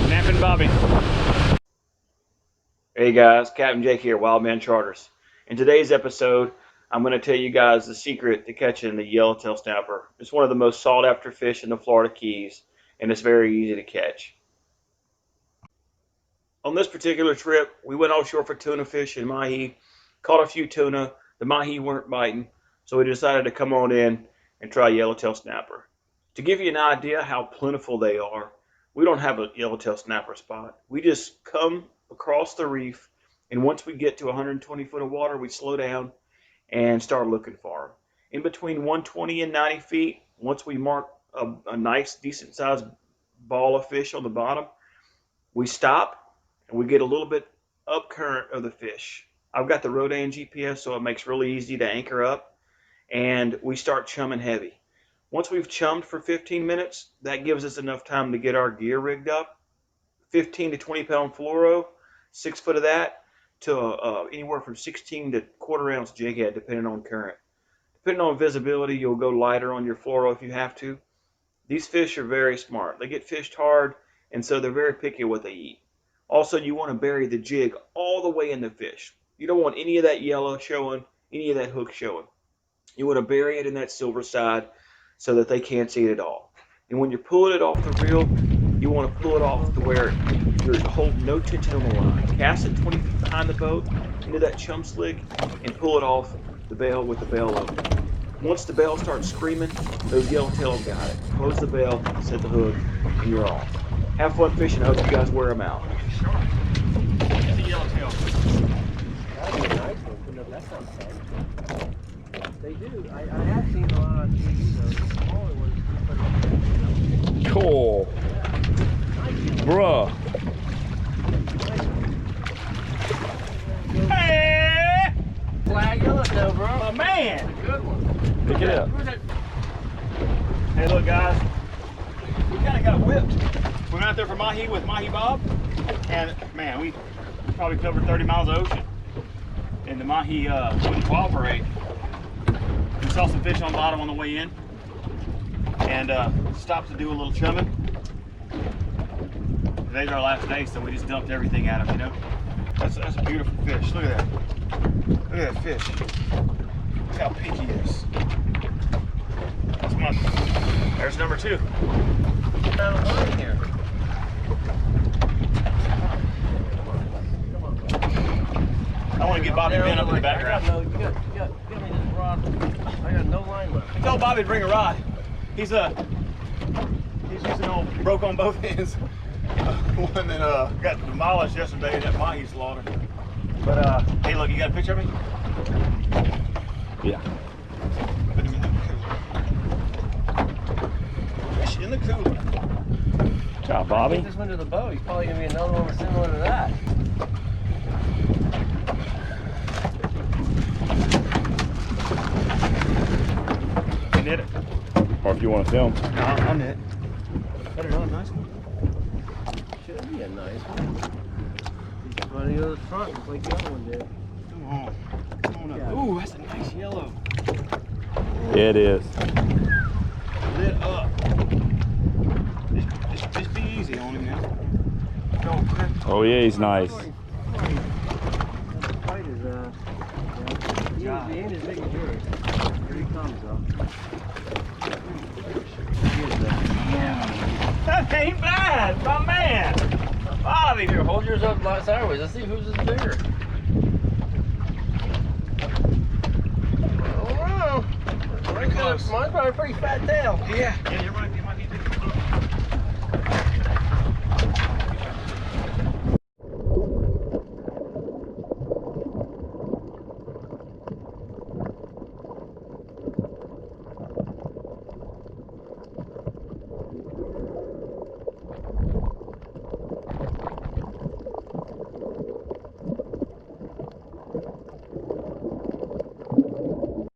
Napping Bobby. Hey guys, Captain Jake here, Wild Man Charters. In today's episode, I'm going to tell you guys the secret to catching the yellowtail snapper. It's one of the most sought after fish in the Florida Keys, and it's very easy to catch. On this particular trip, we went offshore for tuna fish and mahi, caught a few tuna. The mahi weren't biting, so we decided to come on in and try yellowtail snapper. To give you an idea how plentiful they are, we don't have a yellowtail snapper spot. We just come across the reef, and once we get to 120 foot of water, we slow down and start looking for them. In between 120 and 90 feet, once we mark a nice, decent sized ball of fish on the bottom, we stop and we get a little bit up current of the fish. I've got the Rodan GPS, so it makes it really easy to anchor up, and we start chumming heavy. Once we've chummed for 15 minutes, that gives us enough time to get our gear rigged up. 15 to 20 pound fluoro, 6 foot of that, to anywhere from 16 to quarter ounce jig head, depending on current. Depending on visibility, you'll go lighter on your fluoro if you have to. These fish are very smart. They get fished hard, and so they're very picky what they eat. Also, you want to bury the jig all the way in the fish. You don't want any of that yellow showing, any of that hook showing. You want to bury it in that Silverside so that they can't see it at all. And when you're pulling it off the reel, you want to pull it off to where you're holding no tension on the line. Cast it 20 feet behind the boat into that chum slick and pull it off the bail with the bail open. Once the bail starts screaming, those yellowtail have got it. Close the bail, set the hook, and you're off. Have fun fishing. I hope you guys wear them out. It's a yellowtail. That'd be a nice one, but no, that's not fun. They do. I have seen a lot on TV, though. The smaller ones. Cool. Bruh. Hey! Flag yellowtail, bro. My man! Good one. Pick it up. Hey, look, guys. We kind of got whipped. We went out there for mahi with Mahi Bob, and man, we probably covered 30 miles of ocean. And the mahi wouldn't cooperate. We saw some fish on the bottom on the way in, and stopped to do a little chumming. Today's our last day, so we just dumped everything at them, you know? That's a beautiful fish. Look at that. Look at that fish. Look how pink he is. That's my, there's number 2. Here. I want to get Bobby Bent up in the background. You got me this rod. I got no line left. I told Bobby to bring a rod. He's using old broke on both ends. One that got demolished yesterday that mahi slaughter. But hey, look, you got a picture of me? Yeah. Put him in the cooler. Fish in the cooler. Good job, Bobby. Get this one to the boat. He's probably gonna be another one similar to that. You did it. Or if you want to film. No, I'm it. Got another nice one. Should be a nice one. He's running to the front just like the other one did. Come on. Come on up. Yeah. Ooh, that's a nice yellow. Yeah, it is. Lit up. Just be easy on him now. Don't grip. Oh yeah, he's nice. That fight is, he ain't as big as yours. Here he comes, though. That ain't bad, my man. Bobby. Here, hold yours up sideways. Let's see whose is bigger. Pretty close. Mine's probably a pretty fat tail. Yeah, you're right.